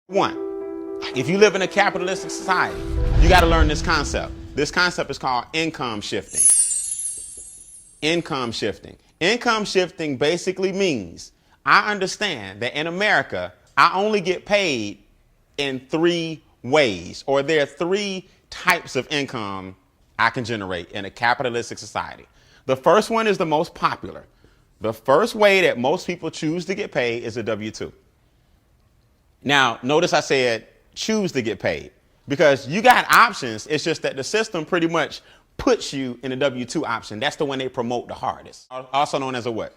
One, if you live in a capitalistic society, you got to learn this concept. This concept is called income shifting. Income shifting. Income shifting basically means I understand that in America, I only get paid in three ways, or there are three types of income I can generate in a capitalistic society. The first one is the most popular. The first way that most people choose to get paid is a W-2. Now, notice I said choose to get paid because you got options. It's just that the system pretty much puts you in a W-2 option. That's the one they promote the hardest, also known as a what?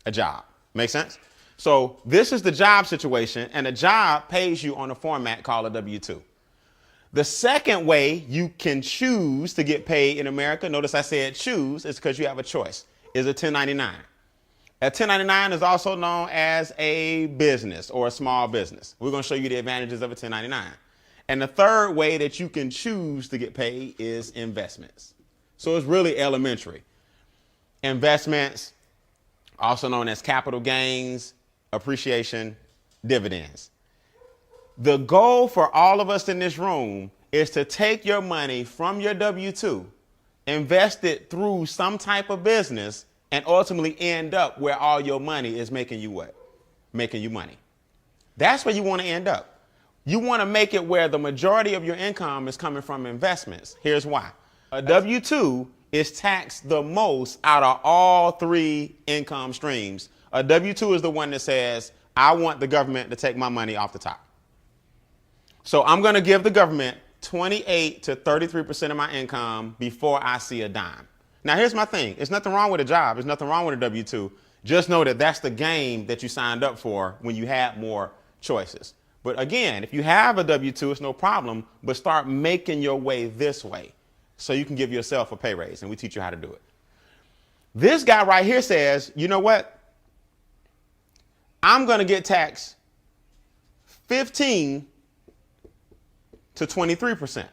A job. Make sense? So this is the job situation, and a job pays you on a format called a W-2. The second way you can choose to get paid in America, notice I said choose, is because you have a choice, is a 1099. A 1099 is also known as a business or a small business. We're going to show you the advantages of a 1099. And the third way that you can choose to get paid is investments. So it's really elementary. Investments, also known as capital gains, appreciation, dividends. The goal for all of us in this room is to take your money from your W-2, invest it through some type of business, and ultimately end up where all your money is making you what? Making you money. That's where you want to end up. You want to make it where the majority of your income is coming from investments. Here's why. A W-2 is taxed the most out of all three income streams. A W-2 is the one that says, I want the government to take my money off the top. So I'm going to give the government 28 to 33% of my income before I see a dime. Now, here's my thing. There's nothing wrong with a job. There's nothing wrong with a W-2. Just know that that's the game that you signed up for when you had more choices. But again, if you have a W-2, it's no problem, but start making your way this way so you can give yourself a pay raise, and we teach you how to do it. This guy right here says, you know what? I'm going to get taxed 15 to 23%.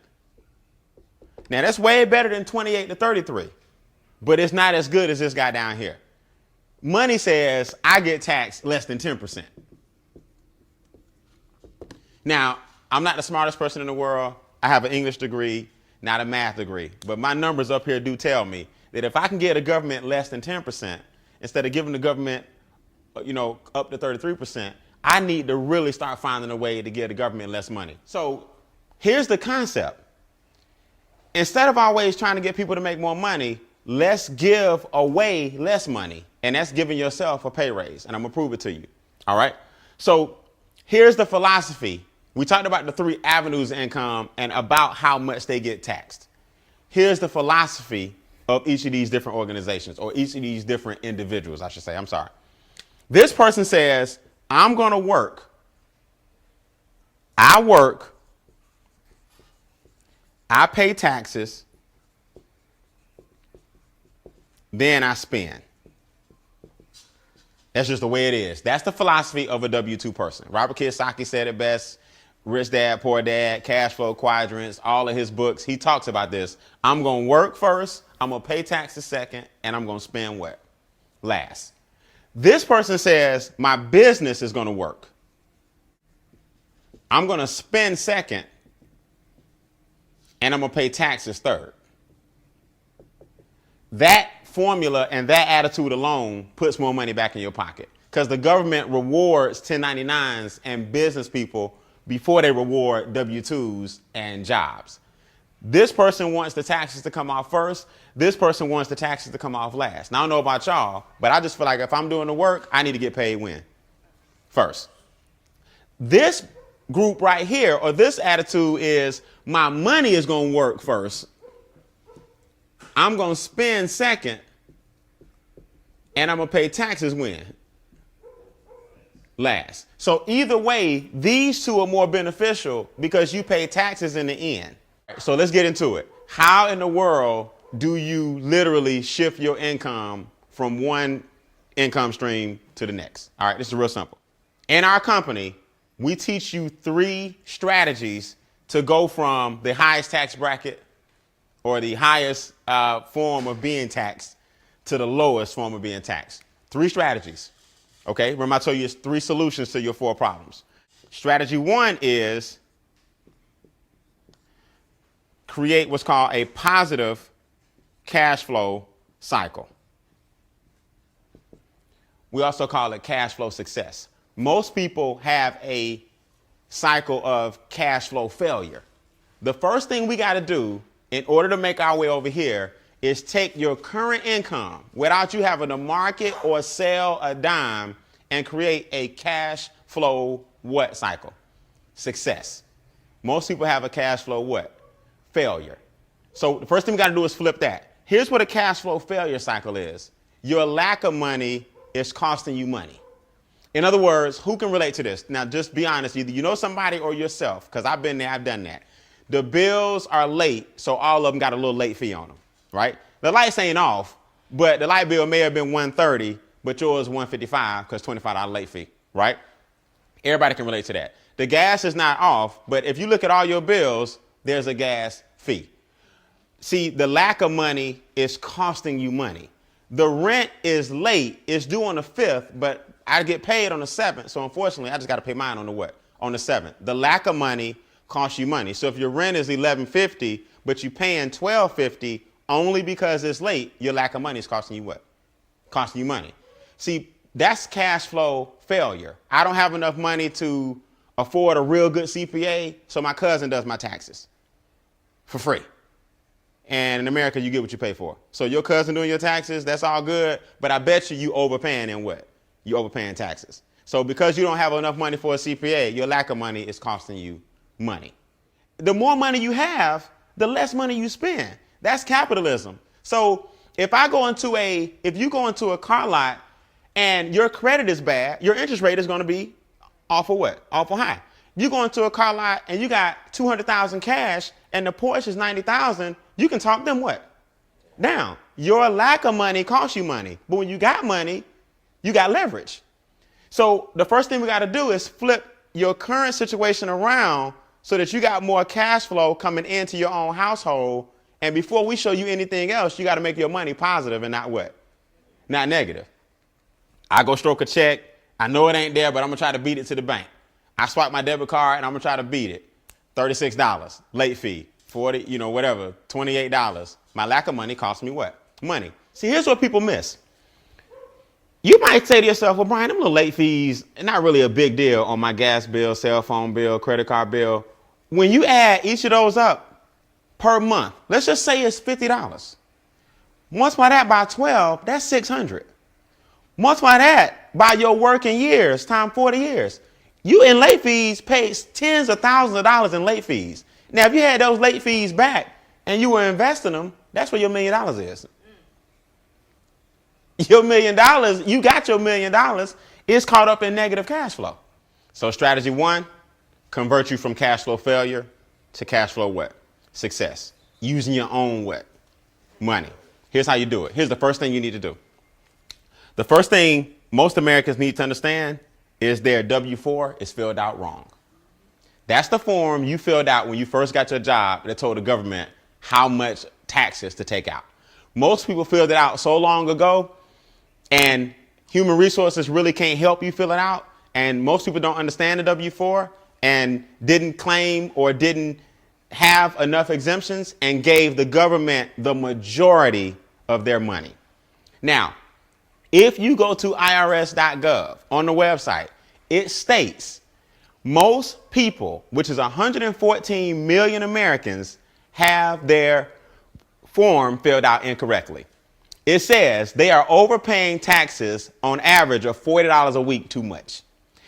Now, that's way better than 28 to 33. But it's not as good as this guy down here. Money says I get taxed less than 10%. Now, I'm not the smartest person in the world. I have an English degree, not a math degree. But my numbers up here do tell me that if I can get a government less than 10%, instead of giving the government, up to 33%, I need to really start finding a way to give the government less money. So here's the concept. Instead of always trying to get people to make more money, let's give away less money, and that's giving yourself a pay raise, and I'm going to prove it to you. All right? So here's the philosophy. We talked about the three avenues of income and about how much they get taxed. Here's the philosophy of each of these different organizations, or each of these different individuals, I should say. I'm sorry. This person says, I'm going to work. I work. I pay taxes. Then I spend. That's just the way it is. That's the philosophy of a W-2 person. Robert Kiyosaki said it best. Rich Dad, Poor Dad, Cash Flow Quadrants, all of his books. He talks about this. I'm going to work first. I'm going to pay taxes second. And I'm going to spend what? Last. This person says my business is going to work. I'm going to spend second. And I'm going to pay taxes third. That formula and that attitude alone puts more money back in your pocket because the government rewards 1099s and business people before they reward W-2s and jobs. This person wants the taxes to come off first. This person wants the taxes to come off last. Now, I don't know about y'all, but I just feel like if I'm doing the work, I need to get paid when? First. This group right here, or this attitude is my money is going to work first. I'm going to spend second, and I'm going to pay taxes when? Last. So either way, these two are more beneficial because you pay taxes in the end. So let's get into it. How in the world do you literally shift your income from one income stream to the next? All right, this is real simple. In our company, we teach you three strategies to go from the highest tax bracket or the highest form of being taxed to the lowest form of being taxed. Three strategies. Okay, remember I told you it's three solutions to your four problems. Strategy one is create what's called a positive cash flow cycle. We also call it cash flow success. Most people have a cycle of cash flow failure. The first thing we got to do in order to make our way over here is take your current income without you having to market or sell a dime and create a cash flow what cycle? Success. Most people have a cash flow what? Failure. So the first thing we got to do is flip that. Here's what a cash flow failure cycle is. Your lack of money is costing you money. In other words, who can relate to this? Now, just be honest. Either you know somebody or yourself, because I've been there, I've done that. The bills are late, so all of them got a little late fee on them, right? The lights ain't off, but the light bill may have been $130, but yours $155 because $25 late fee, right? Everybody can relate to that. The gas is not off, but if you look at all your bills, there's a gas fee. See, the lack of money is costing you money. The rent is late. It's due on the 5th, but I get paid on the 7th. So unfortunately, I just got to pay mine on the what? On the 7th. The lack of money costs you money. So if your rent is $11.50, but you're paying $12.50 only because it's late, your lack of money is costing you what? Costing you money. See, that's cash flow failure. I don't have enough money to afford a real good CPA, so my cousin does my taxes for free. And in America, you get what you pay for. So your cousin doing your taxes, that's all good. But I bet you overpaying in what? You overpaying taxes. So because you don't have enough money for a CPA, your lack of money is costing you money. The more money you have, the less money you spend. That's capitalism. So if you go into a car lot and your credit is bad, your interest rate is going to be awful what? Awful high. You go into a car lot and you got $200,000 cash and the Porsche is $90,000, you can talk them what? Down. Your lack of money costs you money. But when you got money, you got leverage. So the first thing we got to do is flip your current situation around so that you got more cash flow coming into your own household. And before we show you anything else, you got to make your money positive and not what? Not negative. I go stroke a check. I know it ain't there, but I'm going to try to beat it to the bank. I swipe my debit card and I'm going to try to beat it. $36, late fee, 40, whatever, $28. My lack of money costs me what? Money. See, here's what people miss. You might say to yourself, well, Brian, them little late fees are not really a big deal on my gas bill, cell phone bill, credit card bill. When you add each of those up per month, let's just say it's $50. Multiply that by 12, that's $600. Multiply that by your working years, times 40 years. You in late fees pay tens of thousands of dollars in late fees. Now, if you had those late fees back and you were investing them, that's where your $1 million is. Your $1 million, you got your $1 million, is caught up in negative cash flow. So strategy one, convert you from cash flow failure to cash flow what? Success. Using your own what? Money. Here's how you do it. Here's the first thing you need to do. The first thing most Americans need to understand is their W-4 is filled out wrong. That's the form you filled out when you first got your job that told the government how much taxes to take out. Most people filled it out so long ago, and human resources really can't help you fill it out. And most people don't understand the W-4 and didn't claim or didn't have enough exemptions and gave the government the majority of their money. Now, if you go to irs.gov on the website, it states most people, which is 114 million Americans, have their form filled out incorrectly. It says they are overpaying taxes on average of $40 a week too much.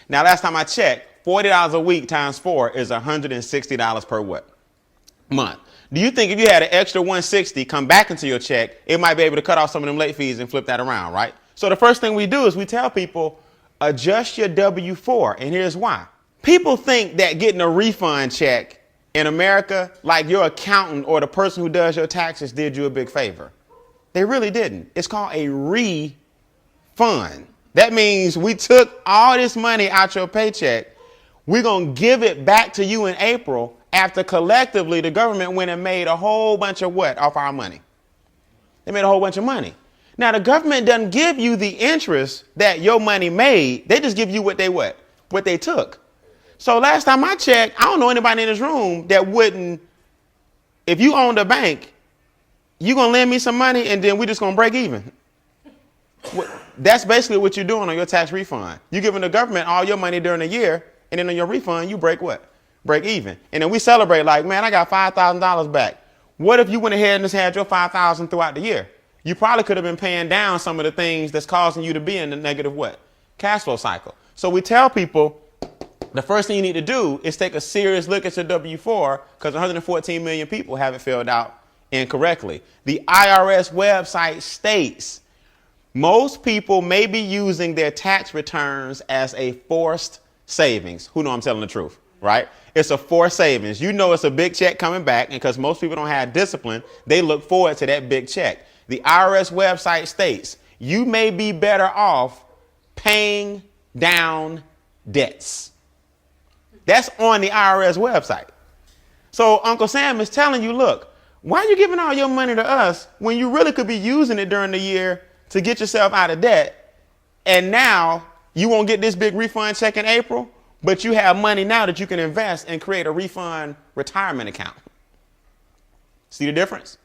Now, last time I checked, $40 a week times 4 is $160 per what? Month. Do you think if you had an extra $160 come back into your check, it might be able to cut off some of them late fees and flip that around, right? So the first thing we do is we tell people, adjust your W-4. And here's why. People think that getting a refund check in America, like your accountant or the person who does your taxes did you a big favor. They really didn't. It's called a refund. That means we took all this money out your paycheck. We're going to give it back to you in April after collectively the government went and made a whole bunch of what off our money? They made a whole bunch of money. Now, the government doesn't give you the interest that your money made. They just give you what they took. So last time I checked, I don't know anybody in this room that wouldn't, if you owned a bank, you going to lend me some money and then we just going to break even. That's basically what you're doing on your tax refund. You're giving the government all your money during the year, and then on your refund, you break what? Break even. And then we celebrate like, man, I got $5,000 back. What if you went ahead and just had your $5,000 throughout the year? You probably could have been paying down some of the things that's causing you to be in the negative what? Cash flow cycle. So we tell people the first thing you need to do is take a serious look at your W-4 because 114 million people have it filled out incorrectly. The IRS website states most people may be using their tax returns as a forced savings. Who know I'm telling the truth, right? It's a forced savings. You know it's a big check coming back, and because most people don't have discipline, they look forward to that big check. The IRS website states you may be better off paying down debts. That's on the IRS website. So Uncle Sam is telling you, look, why are you giving all your money to us when you really could be using it during the year to get yourself out of debt? And now you won't get this big refund check in April, but you have money now that you can invest and create a refund retirement account. See the difference?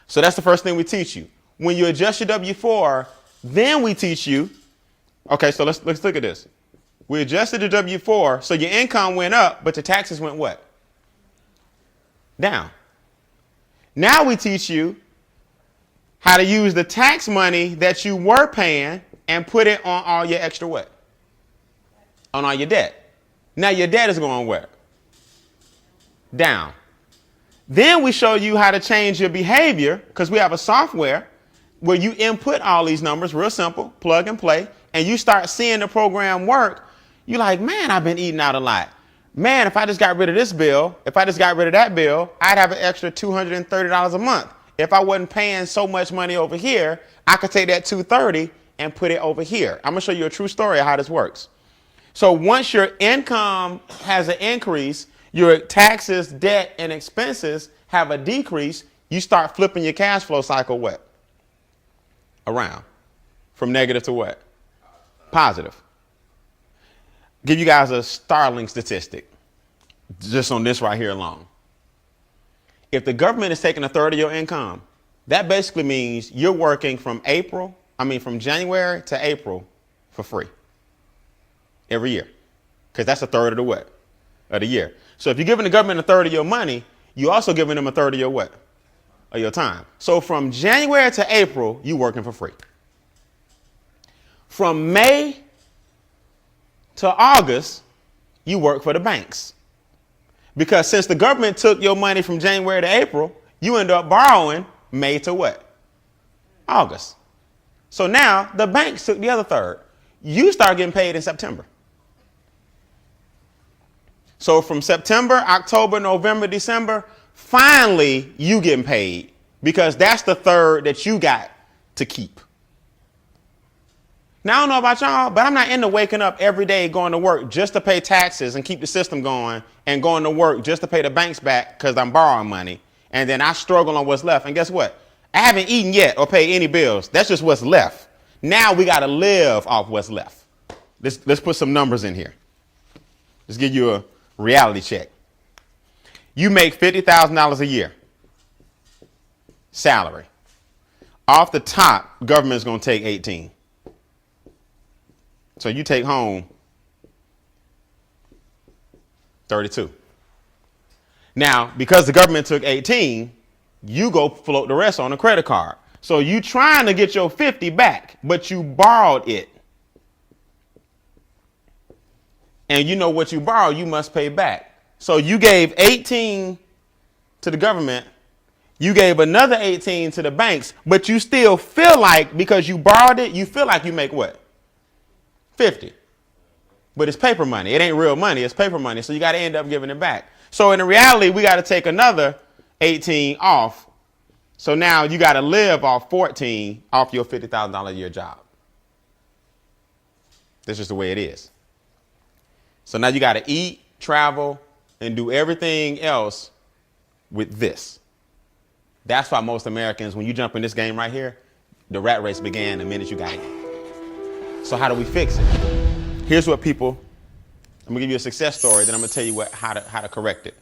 So that's the first thing we teach you. When you adjust your W-4, then we teach you, okay, so let's look at this. We adjusted the W-4, so your income went up, but your taxes went what? Down. Now we teach you how to use the tax money that you were paying and put it on all your extra what? On all your debt. Now your debt is going where? Down. Then we show you how to change your behavior because we have a software where you input all these numbers, real simple, plug and play, and you start seeing the program work. You're like, man, I've been eating out a lot. Man, if I just got rid of this bill, if I just got rid of that bill, I'd have an extra $230 a month. If I wasn't paying so much money over here, I could take that $230 and put it over here. I'm going to show you a true story of how this works. So once your income has an increase, your taxes, debt, and expenses have a decrease, you start flipping your cash flow cycle what? Around. From negative to what? Positive. Give you guys a startling statistic just on this right here alone. If the government is taking a third of your income, that basically means you're working from January to April for free every year, because that's a third of the what? Of the year. So if you're giving the government a third of your money, you're also giving them a third of your what? Of your time. So from January to April, you're working for free. From May to August, you work for the banks. Because since the government took your money from January to April, you end up borrowing May to what? August. So now the banks took the other third. You start getting paid in September. So from September, October, November, December, finally you getting paid because that's the third that you got to keep. Now, I don't know about y'all, but I'm not into waking up every day going to work just to pay taxes and keep the system going and going to work just to pay the banks back because I'm borrowing money. And then I struggle on what's left. And guess what? I haven't eaten yet or paid any bills. That's just what's left. Now we got to live off what's left. Let's put some numbers in here. Let's give you a reality check. You make $50,000 a year salary. Off the top, government's going to take 18. So you take home 32. Now, because the government took 18, you go float the rest on a credit card. So you trying to get your 50 back, but you borrowed it. And you know what you borrowed, you must pay back. So you gave 18 to the government. You gave another 18 to the banks, but you still feel like because you borrowed it, you feel like you make what? 50. But it's paper money. It ain't real money. It's paper money. So you got to end up giving it back. So in reality, we got to take another 18 off. So now you got to live off 14 off your $50,000 a year job. That's just the way it is. So now you got to eat, travel, and do everything else with this. That's why most Americans, when you jump in this game right here, the rat race began the minute you got in. So how do we fix it? Here's what people, I'm gonna give you a success story, then I'm gonna tell you how to correct it.